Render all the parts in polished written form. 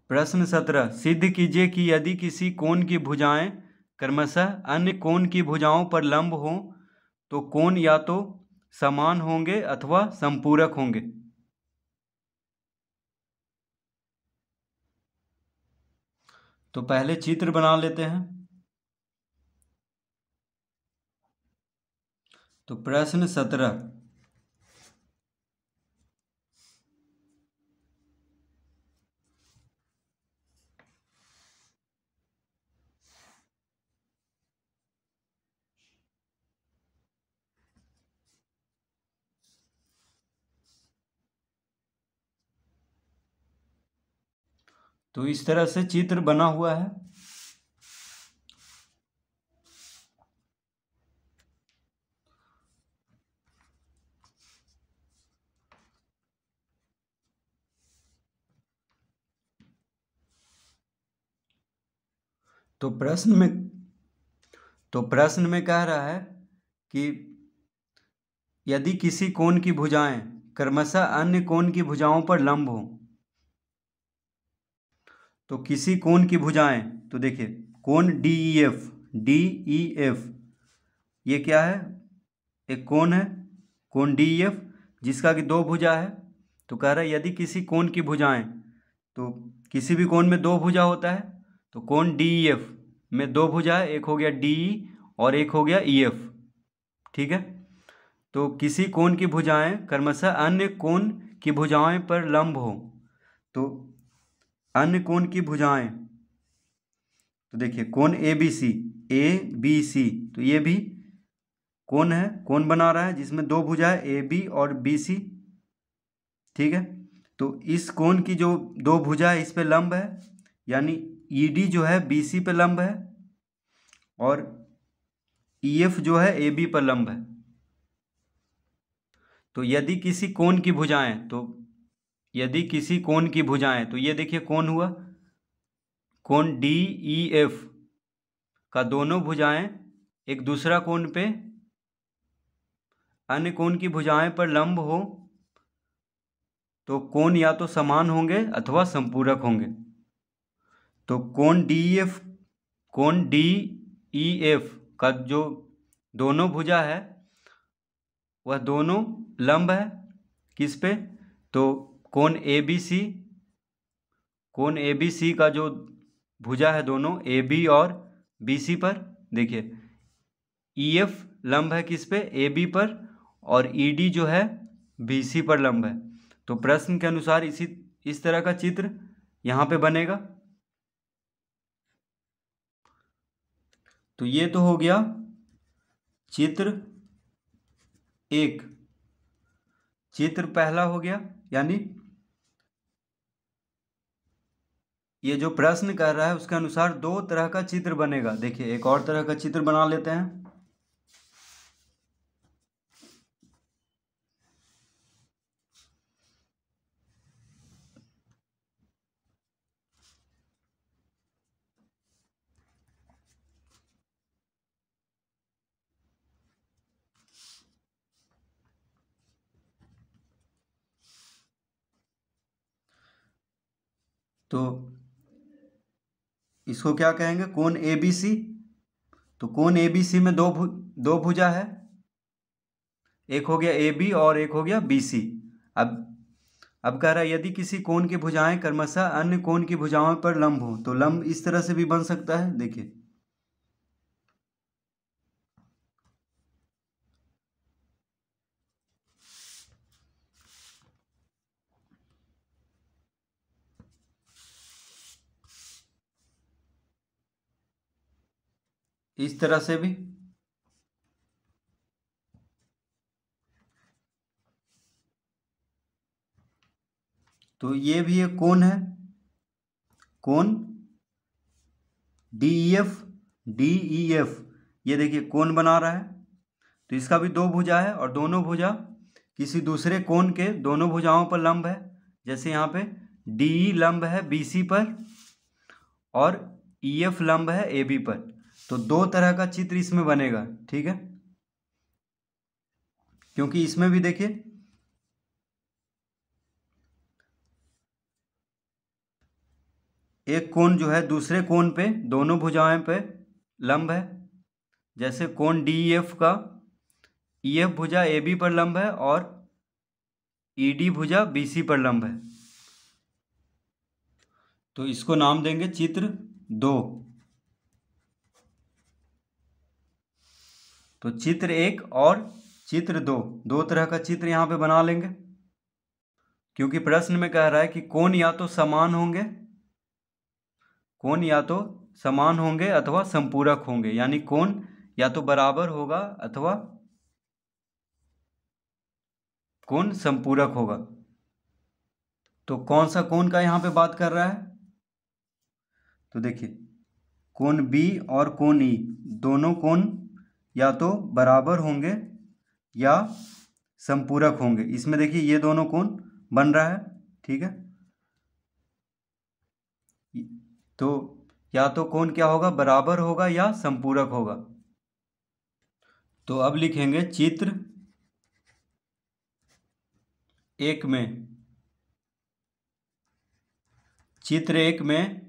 प्रश्न 17, सिद्ध कीजिए कि यदि किसी कोण की भुजाएं क्रमशः अन्य कोण की भुजाओं पर लंब हों तो कोण या तो समान होंगे अथवा संपूरक होंगे। तो पहले चित्र बना लेते हैं। तो प्रश्न 17, तो इस तरह से चित्र बना हुआ है। तो प्रश्न में कह रहा है कि यदि किसी कोण की भुजाएं क्रमशः अन्य कोण की भुजाओं पर लंब हो, तो किसी कोण की भुजाएं, तो देखिए कोण डी ई एफ ये क्या है, एक कोण है, कोण डी ई एफ जिसका कि दो भुजा है। तो कह रहा है यदि किसी कोण की भुजाएं, तो किसी भी कोण में दो भुजा होता है, तो कोण डी ई एफ में दो भुजा है, एक हो गया डी ई और एक हो गया ई एफ। ठीक है। तो किसी कोण की भुजाएं क्रमशः अन्य कोण की भुजाएं पर लंब हो, तो अन्य कोण की भुजाएं, तो देखिए कोण ए बी सी, तो ये भी कोण है, कोण बना रहा है जिसमें दो भुजा है ए बी और बी सी। ठीक है। तो इस कोण की जो दो भुजा है इस पे लंब है, यानी ई डी जो है बी सी पे लंब है और ई एफ जो है ए बी पर लंब है। तो यदि किसी कोण की भुजाएं, तो यदि किसी कोण की भुजाएं, तो ये देखिए कोण हुआ, कोण डी ई एफ का दोनों भुजाएं एक दूसरा कोण पे अन्य कोण की भुजाएं पर लंब हो, तो कोण या तो समान होंगे अथवा संपूरक होंगे। तो कोण डी ई एफ का जो दोनों भुजा है वह दोनों लंब है किस पे, तो कोण ए बी सी का जो भुजा है दोनों ए बी और बी सी पर। देखिए ई एफ लंब है किस पे, ए बी पर, और ई डी जो है बी सी पर लंब है। तो प्रश्न के अनुसार इस तरह का चित्र यहाँ पे बनेगा। तो ये तो हो गया चित्र एक, चित्र पहला हो गया, यानी ये जो प्रश्न कर रहा है उसके अनुसार दो तरह का चित्र बनेगा। देखिए एक और तरह का चित्र बना लेते हैं। तो इसको क्या कहेंगे, कोण ए बी सी। तो कोण ए बी सी में दो भुजा है, एक हो गया ए बी और एक हो गया बी सी। अब अब कह रहा है यदि किसी कोण की भुजाएं क्रमशः अन्य कोण की भुजाओं पर लंब हो, तो लंब इस तरह से भी बन सकता है। देखिए इस तरह से भी। तो ये भी एक कोण है, कोण डी ई एफ, ये देखिए कोण बना रहा है। तो इसका भी दो भुजा है और दोनों भुजा किसी दूसरे कोण के दोनों भुजाओं पर लंब है। जैसे यहाँ पे डी ई लंब है बी सी पर और ई एफ लंब है ए बी पर। तो दो तरह का चित्र इसमें बनेगा। ठीक है, क्योंकि इसमें भी देखिए एक कोण जो है दूसरे कोण पे दोनों भुजाएं पे लंब है। जैसे कोण डी एफ का EF भुजा AB पर लंब है और ED भुजा BC पर लंब है। तो इसको नाम देंगे चित्र 2। तो चित्र 1 और चित्र 2, दो तरह का चित्र यहाँ पे बना लेंगे, क्योंकि प्रश्न में कह रहा है कि कोण या तो समान होंगे, कोण या तो समान होंगे अथवा संपूरक होंगे, यानी कोण या तो बराबर होगा अथवा कोण संपूरक होगा। तो कौन सा कोण का यहाँ पे बात कर रहा है? तो देखिए, कोण B और कोण E दोनों कोण या तो बराबर होंगे या संपूरक होंगे। इसमें देखिए ये दोनों कोण बन रहा है, ठीक है। तो या तो कोण क्या होगा, बराबर होगा या संपूरक होगा। तो अब लिखेंगे चित्र 1 में, चित्र 1 में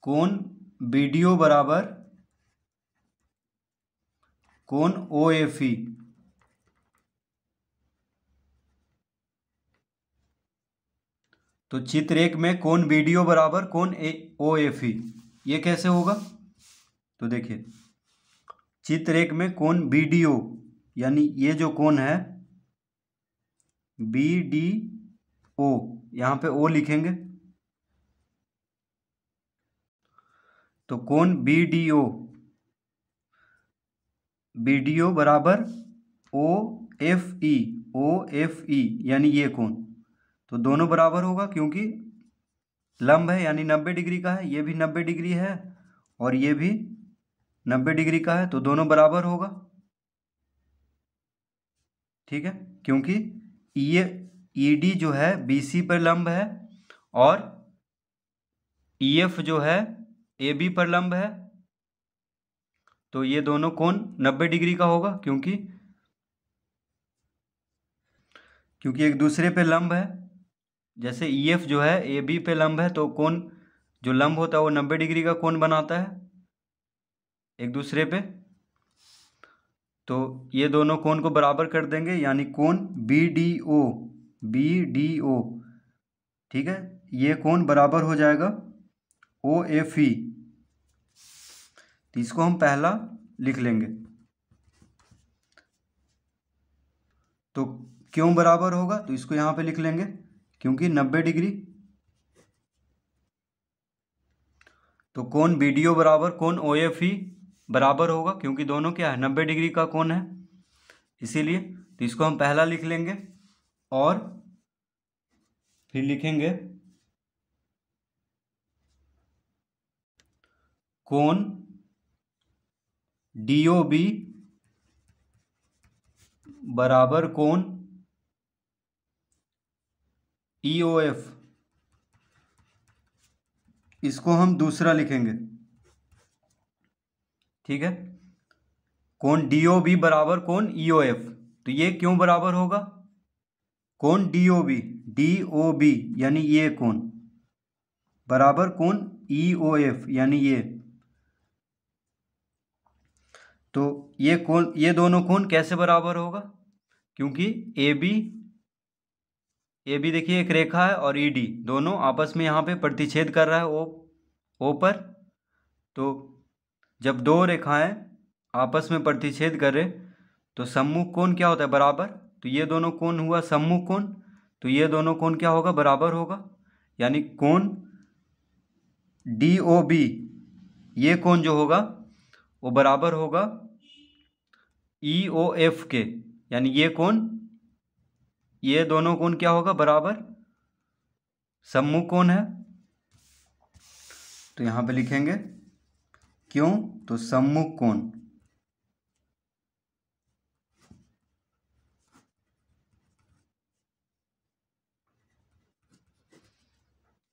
कोण BDO बराबर कोण OFE। तो चित्र 1 में कोण BDO बराबर कोण OFE, ये कैसे होगा? तो देखिए, चित्र 1 में कोण BDO यानी ये जो कोण है BDO, यहाँ पे O लिखेंगे। तो कोण BDO बराबर OFE यानी ये कोण। तो दोनों बराबर होगा क्योंकि लंब है, यानी 90 डिग्री का है। ये भी 90 डिग्री है और ये भी 90 डिग्री का है, तो दोनों बराबर होगा, ठीक है। क्योंकि ये ED जो है BC पर लंब है और EF जो है AB पर लंब है। तो ये दोनों कोण 90 डिग्री का होगा क्योंकि एक दूसरे पे लंब है। जैसे EF जो है AB पे लंब है, तो कोण जो लंब होता है वो 90 डिग्री का कोण बनाता है एक दूसरे पे। तो ये दोनों कोण को बराबर कर देंगे, यानी कोण BDO, ठीक है, ये कोण बराबर हो जाएगा OFE। तो इसको हम पहला लिख लेंगे। तो क्यों बराबर होगा? तो इसको यहाँ पे लिख लेंगे क्योंकि 90 डिग्री। तो कोण BDO बराबर कोण OFE बराबर होगा क्योंकि दोनों क्या है, 90 डिग्री का कोण है, इसीलिए। तो इसको हम पहला लिख लेंगे और फिर लिखेंगे कोण DOB बराबर कोण EOF। इसको हम दूसरा लिखेंगे, ठीक है। कोण DOB बराबर कोण EOF। तो ये क्यों बराबर होगा? कोण DOB यानी ये कोण बराबर कोण EOF यानी ये। तो ये कोण, ये दोनों कोण कैसे बराबर होगा? क्योंकि AB देखिए एक रेखा है और ED दोनों आपस में यहाँ पे प्रतिच्छेद कर रहा है O पर। तो जब दो रेखाएं आपस में प्रतिच्छेद करे तो सम्मुख कोण क्या होता है, बराबर। तो ये दोनों कोण हुआ सम्मुख कोण, तो ये दोनों कोण क्या होगा, बराबर होगा। यानी कोण DOB, ये कोण जो होगा वो बराबर होगा EOF के, यानी ये कोण, ये दोनों कोण क्या होगा, बराबर सम्मुख कोण है। तो यहाँ पे लिखेंगे क्यों, तो सम्मुख कोण,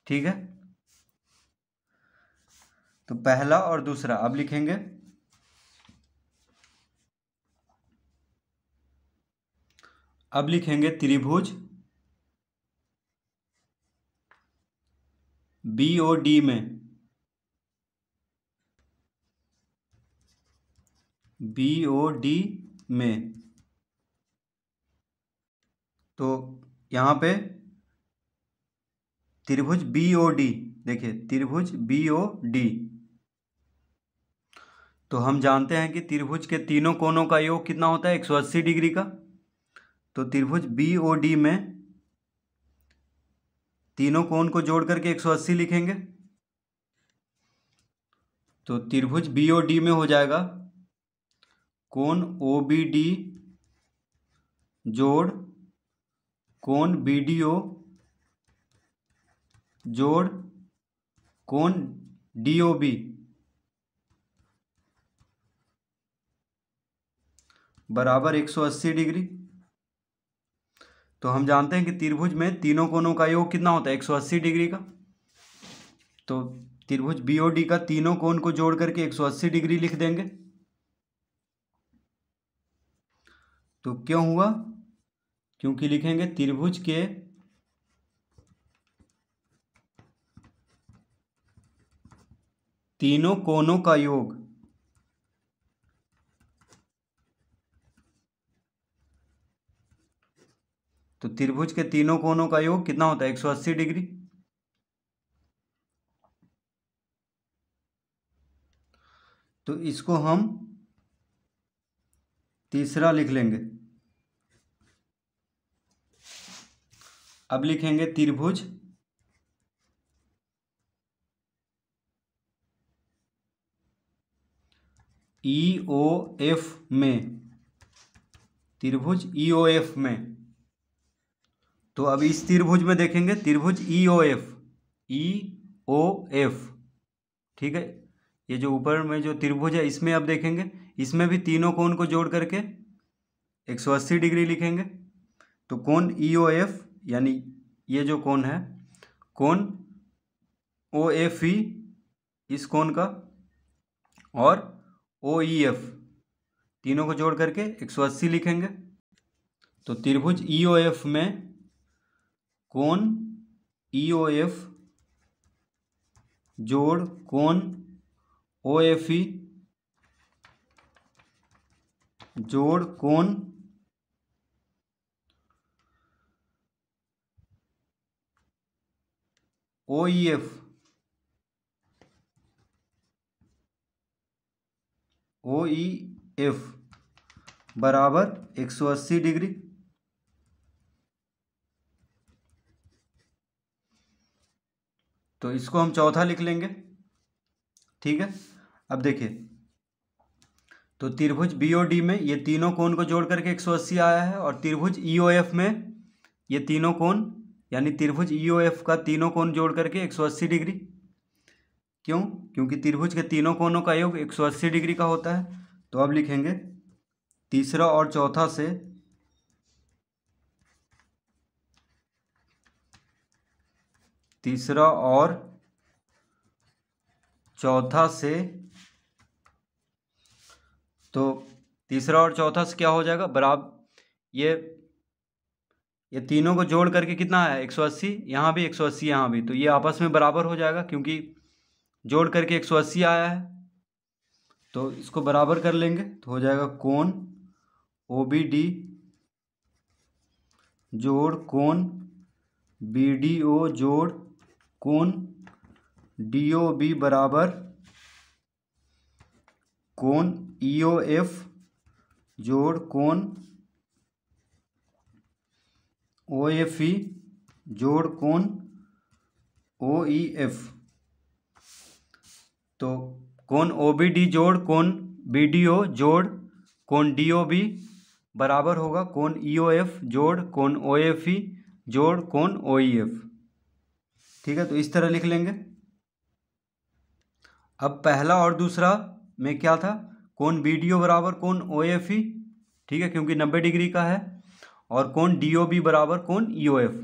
ठीक है। तो पहला और दूसरा अब लिखेंगे। अब लिखेंगे त्रिभुज BOD में, BOD में, तो यहाँ पे त्रिभुज BOD, देखिए त्रिभुज BOD, तो हम जानते हैं कि त्रिभुज के तीनों कोनों का योग कितना होता है, 180 डिग्री का। तो त्रिभुज BOD में तीनों कोण को जोड़ करके 180 लिखेंगे। तो त्रिभुज BOD में हो जाएगा कोण OBD जोड़ कोण BDO जोड़ कोण DOB बराबर 180 डिग्री। तो हम जानते हैं कि त्रिभुज में तीनों कोणों का योग कितना होता है, 180 डिग्री का। तो त्रिभुज BOD का तीनों कोण को जोड़ करके 180 डिग्री लिख देंगे। तो क्यों हुआ, क्योंकि लिखेंगे त्रिभुज के तीनों कोणों का योग तो त्रिभुज के तीनों कोणों का योग कितना होता है, 180 डिग्री। तो इसको हम तीसरा लिख लेंगे। अब लिखेंगे त्रिभुज EOF में, त्रिभुज EOF में। तो अब इस त्रिभुज में देखेंगे त्रिभुज EOF, EOF, ठीक है। ये जो ऊपर में जो त्रिभुज है इसमें अब देखेंगे, इसमें भी तीनों कोण को जोड़ करके 180 डिग्री लिखेंगे। तो कोण EOF यानी ये जो कोण है, कोण OFE इस कोण का, और OEF तीनों को जोड़ करके 180 लिखेंगे। तो त्रिभुज EOF में कोण EOF जोड़ कोण OFE जोड़ कोण OEF बराबर 180 डिग्री। तो इसको हम चौथा लिख लेंगे, ठीक है। अब देखिए, तो त्रिभुज BOD में ये तीनों कोण को जोड़ करके 180 आया है, और त्रिभुज EOF में ये तीनों कोण यानी त्रिभुज EOF का तीनों कोण जोड़ करके 180 डिग्री। क्यों, क्योंकि त्रिभुज के तीनों कोणों का योग 180 डिग्री का होता है। तो अब लिखेंगे तीसरा और चौथा से तीसरा और चौथा से, तो तीसरा और चौथा से क्या हो जाएगा, बराबर ये तीनों को जोड़ करके कितना है, 180, यहाँ भी 180, यहाँ भी, तो ये आपस में बराबर हो जाएगा क्योंकि जोड़ करके 180 आया है। तो इसको बराबर कर लेंगे तो हो जाएगा कोण OBD जोड़ कोण BDO जोड़ कोण DOB बराबर कोण EOF जोड़ कोण OFE जोड़ कोण OEF। तो कोण OBD जोड़ कोण BDO जोड़ कोण DOB बराबर होगा कोण EOF जोड़ कोण OFE जोड़ कोण OEF, ठीक है। तो इस तरह लिख लेंगे। अब पहला और दूसरा में क्या था, कोण BDO बराबर कोण OFE, ठीक है, क्योंकि 90 डिग्री का है, और कोण DOB बराबर कोण EOF।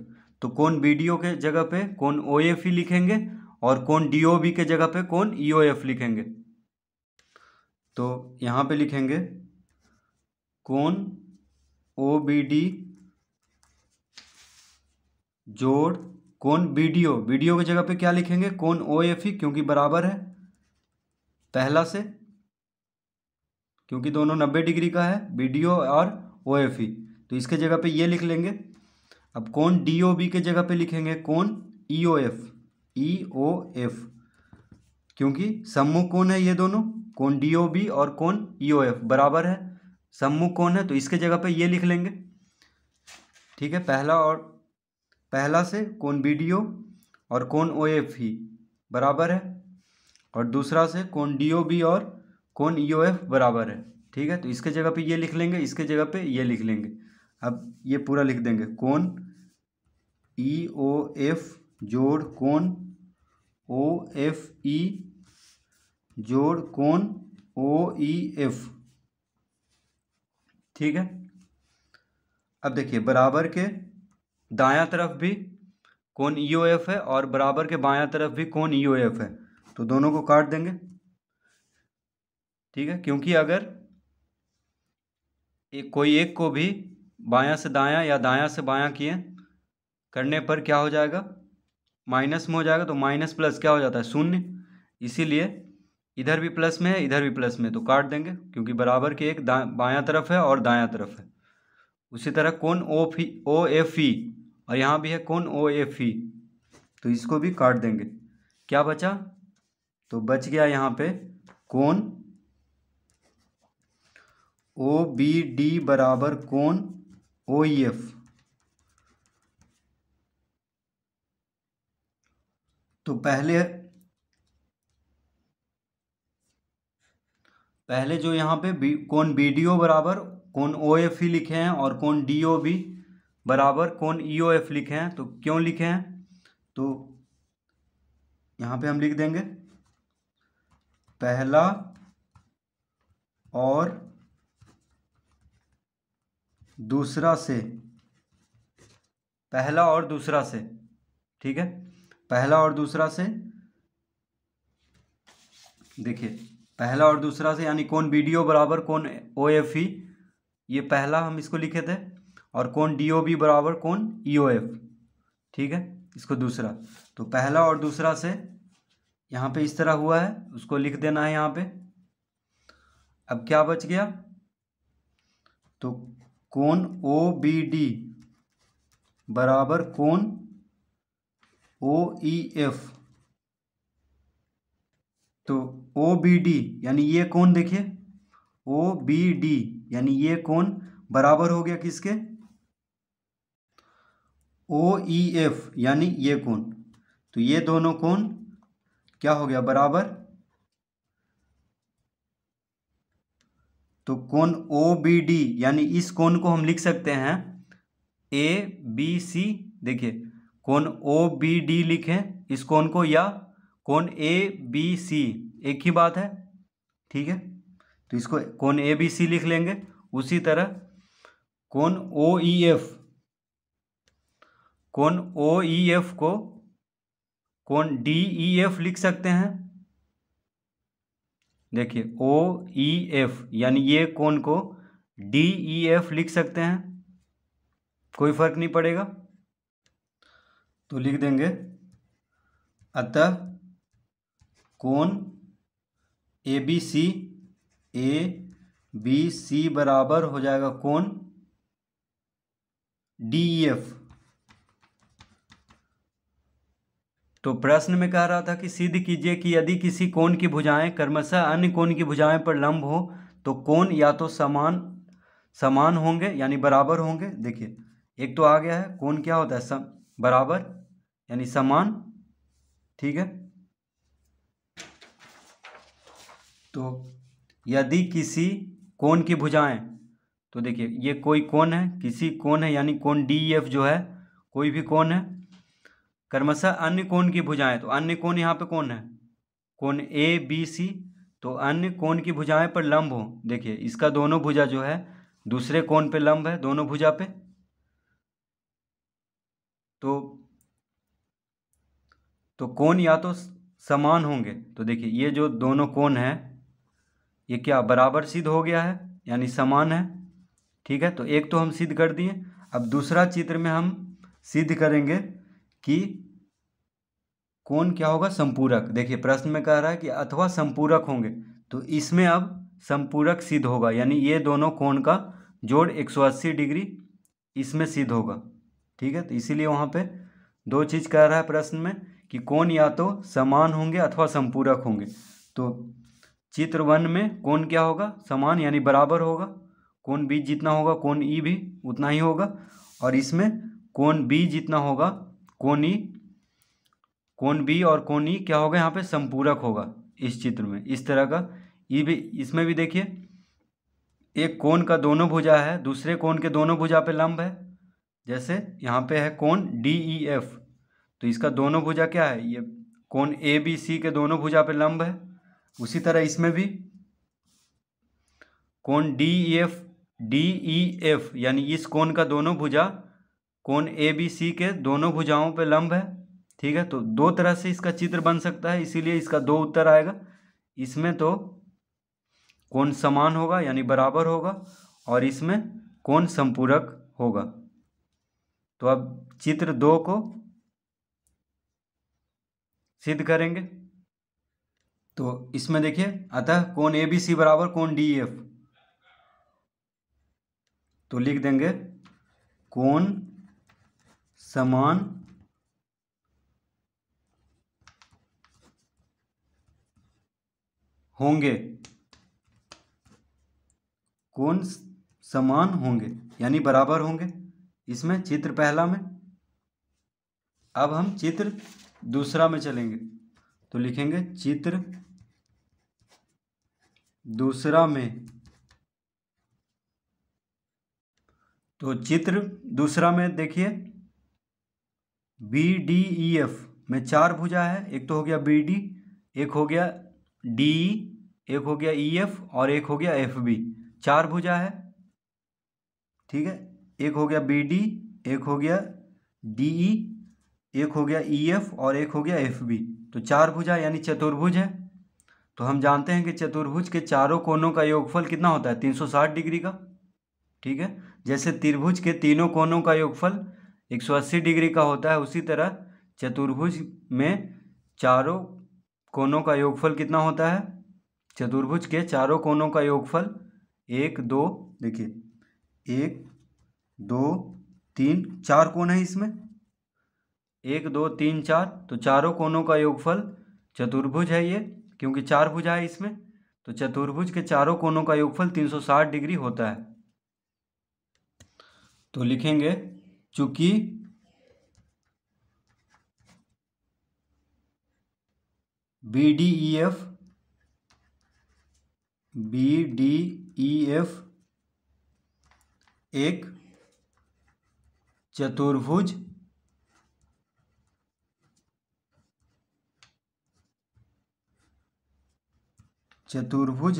तो कोण BDO के जगह पे कोण OFE लिखेंगे, और कोण DOB के जगह पे कोण EOF लिखेंगे। तो यहाँ पे लिखेंगे कोण OBD जोड़ कोण बीडीओ, बीडीओ की जगह पे क्या लिखेंगे, कोण ओएफई, क्योंकि बराबर है पहला से, क्योंकि दोनों 90 डिग्री का है बीडीओ और ओएफई, तो इसके जगह पे ये लिख लेंगे। अब कोण डीओबी के जगह पे लिखेंगे कोण ईओएफ, ईओएफ, क्योंकि सम्मुख कोण है ये दोनों, कोण डीओबी और कोण ईओएफ बराबर है, सम्मुख कोण है, तो इसके जगह पे ये लिख लेंगे। ठीक है, पहला से कोण बीडीओ और कोण ओएफई बराबर है, और दूसरा से कोण डीओबी और कोण ईओएफ बराबर है। ठीक है, तो इसके जगह पे ये लिख लेंगे, इसके जगह पे ये लिख लेंगे। अब ये पूरा लिख देंगे, कोण ईओएफ जोड़ कोण ओएफई जोड़ कोण ओईएफ। ठीक है, अब देखिए बराबर के दायां तरफ भी कोण ईओएफ है और बराबर के बायां तरफ भी कोण ईओएफ है, तो दोनों को काट देंगे। ठीक है, क्योंकि अगर कोई एक को भी बायां से दायां या दायां से बायां किए करने पर क्या हो जाएगा, माइनस में हो जाएगा, तो माइनस प्लस क्या हो जाता है, शून्य, इसीलिए इधर भी प्लस में है इधर भी प्लस में, तो काट देंगे, क्योंकि बराबर के एक बायां तरफ है और दायां तरफ है। उसी तरह कोण ओ एफ ई, और यहाँ भी है कोण ओ एफ ई, तो इसको भी काट देंगे। क्या बचा, तो बच गया यहाँ पे कोण ओ बी डी बराबर कोण ओ ई एफ। तो पहले जो यहाँ पे कोण बी डी ओ बराबर कोण ओ एफ ई लिखे हैं और कोण डी ओ बी बराबर कोण ई ओ एफ लिखे हैं, तो क्यों लिखे हैं, तो यहाँ पे हम लिख देंगे पहला और दूसरा से, पहला और दूसरा से। ठीक है, पहला और दूसरा से, देखिए पहला और दूसरा से यानी कोण बीडीओ बराबर कोण ओएफई, ये पहला हम इसको लिखे थे, और कोण डीओबी बराबर कोण ईओएफ। ठीक है, इसको दूसरा, तो पहला और दूसरा से यहाँ पे इस तरह हुआ है, उसको लिख देना है यहाँ पे। अब क्या बच गया, तो कोण ओ बी डी बराबर कोण ओ ई एफ, तो ओ बी डी यानी ये कोण, देखिए ओ बी डी यानी ये कोण बराबर हो गया किसके, ओ ई एफ यानी ये कोण, तो ये दोनों कोण क्या हो गया, बराबर। तो कोण ओ बी डी यानी इस कोण को हम लिख सकते हैं ए बी सी, देखिए कोण ओ बी डी लिखें इस कोण को, या कोण ए बी सी, एक ही बात है। ठीक है, तो इसको कोण ए बी सी लिख लेंगे। उसी तरह कोण ओ ई एफ, कोण ओ ई एफ को कोण डी ई एफ लिख सकते हैं, देखिए ओ ई एफ यानी ये कोण को डी ई एफ लिख सकते हैं, कोई फर्क नहीं पड़ेगा, तो लिख देंगे अतः कोण ए बी सी बराबर हो जाएगा कोण डी ई एफ। तो प्रश्न में कह रहा था कि सिद्ध कीजिए कि यदि किसी कोण की भुजाएं क्रमशः अन्य कोण की भुजाएं पर लंब हो तो कोण या तो समान होंगे यानी बराबर होंगे। देखिए एक तो आ गया है, कोण क्या होता है, बराबर यानी समान। ठीक है, तो यदि किसी कोण की भुजाएं, तो देखिए ये कोई कोण है, किसी कोण है यानी कोण डी एफ जो है कोई भी कोण है, क्रमशः अन्य कोण की भुजाएं, तो अन्य कोण यहाँ पे कौन है, कोण ए बी सी, तो अन्य कोण की भुजाएं पर लंब हो। देखिए इसका दोनों भुजा जो है दूसरे कोण पे लंब है, दोनों भुजा पे, तो कोण या तो समान होंगे। तो देखिए ये जो दोनों कोण है ये क्या बराबर सिद्ध हो गया है यानी समान है। ठीक है, तो एक तो हम सिद्ध कर दिए। अब दूसरा चित्र में हम सिद्ध करेंगे कि कोण क्या होगा, संपूरक। देखिए प्रश्न में कह रहा है कि अथवा संपूरक होंगे, तो इसमें अब संपूरक सिद्ध होगा, यानी ये दोनों कोण का जोड़ 180 डिग्री इसमें सिद्ध होगा। ठीक है, तो इसीलिए वहाँ पे दो चीज़ कह रहा है प्रश्न में कि कोण या तो समान होंगे अथवा संपूरक होंगे। तो चित्र 1 में कोण क्या होगा, समान यानी बराबर होगा। कोण बी जितना होगा कोण ई भी उतना ही होगा। और इसमें कोण बी जितना होगा कोण बी और कोण ई क्या होगा, यहाँ पे संपूरक होगा इस चित्र में। इस तरह का ई भी, इसमें भी देखिए एक कोण का दोनों भुजा है, दूसरे कोण के दोनों भुजा पे लंब है। जैसे यहाँ पे है कोण डी ई एफ, तो इसका दोनों भुजा क्या है, ये कोण ए बी सी के दोनों भुजा पे लंब है। उसी तरह इसमें भी कोण डी ई एफ यानी इस कोण का दोनों भुजा कोण ए बी सी के दोनों भुजाओं पे लंब है। ठीक है, तो दो तरह से इसका चित्र बन सकता है, इसीलिए इसका दो उत्तर आएगा। इसमें तो कोण समान होगा यानी बराबर होगा, और इसमें कोण संपूरक होगा। तो अब चित्र 2 को सिद्ध करेंगे। तो इसमें देखिए, अतः कोण ए बी सी बराबर कोण डी एफ, तो लिख देंगे कोण समान होंगे, कोण समान होंगे यानी बराबर होंगे, इसमें चित्र पहला में। अब हम चित्र दूसरा में चलेंगे, तो लिखेंगे चित्र दूसरा में। तो चित्र दूसरा में देखिए बी डी ई एफ में 4 भुजा है, एक तो हो गया बी डी, एक हो गया डी ई, एक हो गया ई एफ और एक हो गया एफ बी। 4 भुजा है। ठीक है, एक हो गया बी डी, एक हो गया डी ई, एक हो गया ई एफ और एक हो गया एफ बी। तो 4 भुजा यानी चतुर्भुज है। तो हम जानते हैं कि चतुर्भुज के चारों कोनों का योगफल कितना होता है, 360 डिग्री का। ठीक है, जैसे त्रिभुज के तीनों कोनों का योगफल 180 डिग्री का होता है, उसी तरह चतुर्भुज में चारों कोनों का योगफल कितना होता है, चतुर्भुज के चारों कोनों का योगफल 1 2, देखिए 1 2 3 4 कोण है इसमें, 1 2 3 4, तो चारों कोनों का योगफल चतुर्भुज है ये, क्योंकि 4 भुजा है इसमें। तो चतुर्भुज के चारों कोनों का योगफल 360 डिग्री होता है। तो लिखेंगे चूंकि बी डी ई एफ एक चतुर्भुज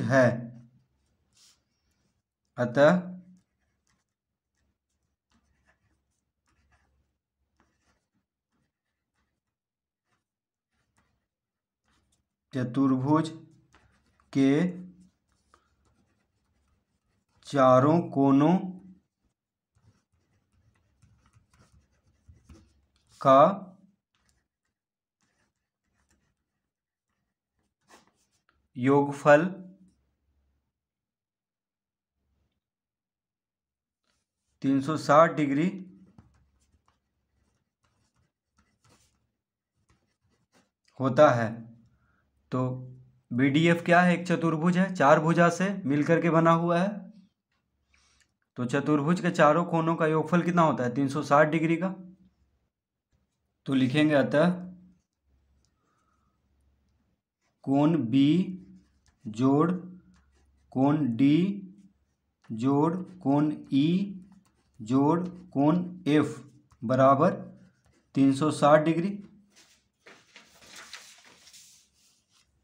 है, अतः चतुर्भुज के चारों कोनों का योगफल 360 डिग्री होता है। तो BDF क्या है, एक चतुर्भुज है, 4 भुजा से मिलकर के बना हुआ है। तो चतुर्भुज के चारों कोनों का योगफल कितना होता है, 360 डिग्री का। तो लिखेंगे अतः कोण B जोड़ कोण D जोड़ कोण E जोड़ कोण F बराबर 360 डिग्री।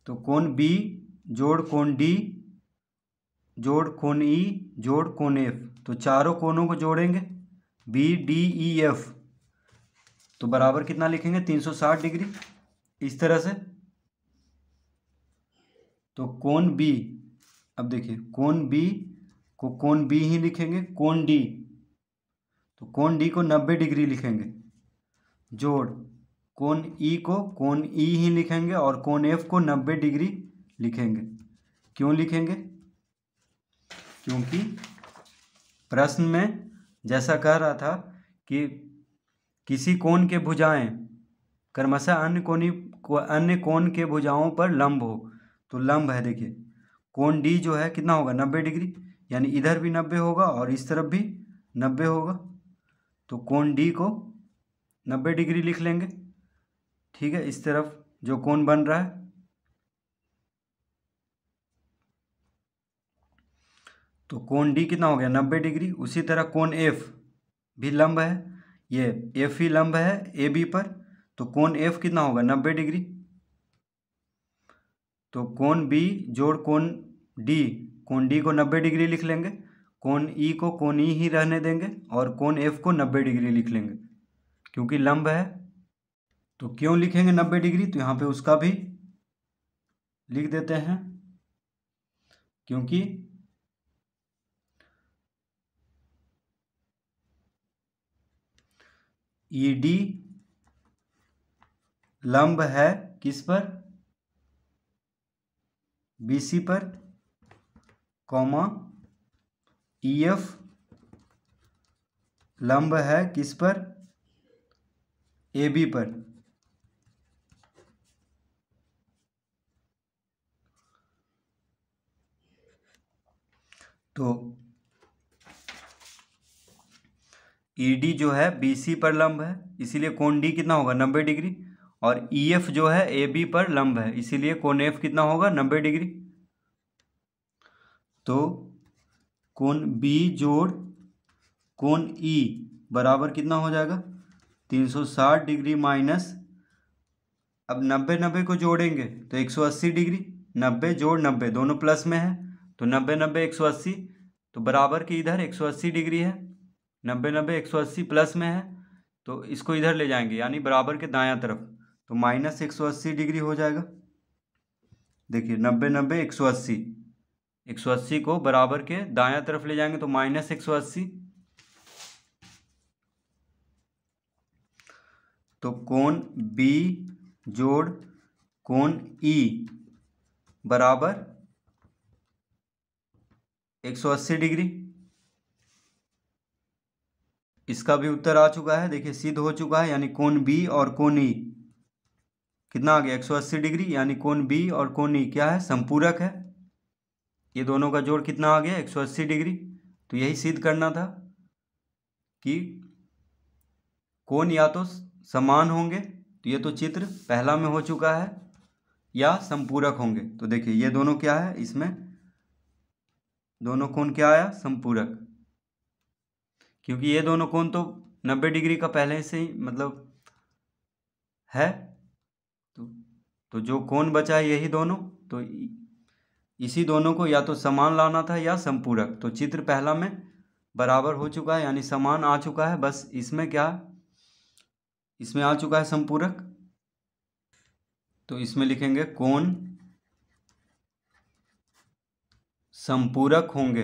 तो कोण B जोड़ कोण D जोड़ कोण E जोड़ कोण F, तो चारों कोनों को जोड़ेंगे B D E F, तो बराबर कितना लिखेंगे, 360 डिग्री, इस तरह से। तो कोण B, अब देखिए कोण B को कोण B ही लिखेंगे, कोण D, तो कोण D को 90 डिग्री लिखेंगे, जोड़ कोण ई को कोण ई ही लिखेंगे और कोण एफ को 90 डिग्री लिखेंगे। क्यों लिखेंगे? क्योंकि प्रश्न में जैसा कह रहा था कि किसी कोण के भुजाएं क्रमशः अन्य कोण के भुजाओं पर लंब हो, तो लंब है। देखिए कोण डी जो है कितना होगा 90 डिग्री, यानी इधर भी 90 होगा और इस तरफ भी 90 होगा, तो कोण डी को 90 डिग्री लिख लेंगे। ठीक है, इस तरफ जो कोण बन रहा है, तो कोण डी कितना हो गया 90 डिग्री। उसी तरह कोण एफ भी लंब है, ये एफ ही लंब है ए बी पर, तो कोण एफ कितना होगा 90 डिग्री। तो कोण बी जोड़ कोण डी, कोण डी को 90 डिग्री लिख लेंगे, कोण ई को कोण ई ही रहने देंगे और कोण एफ को 90 डिग्री लिख लेंगे क्योंकि लंब है। तो क्यों लिखेंगे 90 डिग्री? तो यहाँ पे उसका भी लिख देते हैं, क्योंकि ED लंब है किस पर? BC पर, कॉमा EF लंब है किस पर? AB पर। तो ED जो है BC पर लंब है, इसीलिए कोण D कितना होगा 90 डिग्री, और EF जो है AB पर लंब है, इसीलिए कोण F कितना होगा 90 डिग्री। तो कोण B जोड़ कोण E बराबर कितना हो जाएगा 360 डिग्री माइनस, अब 90 को जोड़ेंगे तो 180 डिग्री, 90 जोड़ 90 दोनों प्लस में है, तो 90 180, तो बराबर के इधर 180 डिग्री है, 90 180 प्लस में है, तो इसको इधर ले जाएंगे यानी बराबर के दायां तरफ, तो माइनस 180 डिग्री हो जाएगा। देखिए 90 180, 180 को बराबर के दायां तरफ ले जाएंगे तो माइनस 180, तो कोण B जोड़ कोण E बराबर 180 डिग्री। इसका भी उत्तर आ चुका है, देखिए सिद्ध हो चुका है, यानी कोण B और कोण E कितना आ गया 180 डिग्री, यानी कोण B और कोण E क्या है संपूरक है। ये दोनों का जोड़ कितना आ गया 180 डिग्री। तो यही सिद्ध करना था कि कोण या तो समान होंगे, तो ये तो चित्र पहला में हो चुका है, या संपूरक होंगे। तो देखिए ये दोनों क्या है, इसमें दोनों कोण क्या आया संपूरक, क्योंकि ये दोनों कोण तो 90 डिग्री का पहले से ही मतलब है, तो जो कोण बचा है यही दोनों, तो इसी दोनों को या तो समान लाना था या संपूरक। तो चित्र पहला में बराबर हो चुका है यानी समान आ चुका है, बस इसमें क्या, इसमें आ चुका है संपूरक, तो इसमें लिखेंगे कोण संपूरक होंगे।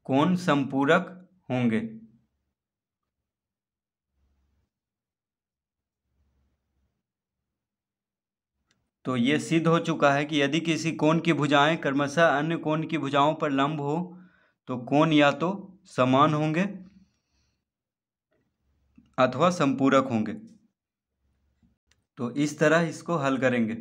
कोण संपूरक होंगे। तो ये सिद्ध हो चुका है कि यदि किसी कोण की भुजाएं क्रमशः अन्य कोण की भुजाओं पर लंब हो तो कोण या तो समान होंगे अथवा संपूरक होंगे। तो इस तरह इसको हल करेंगे।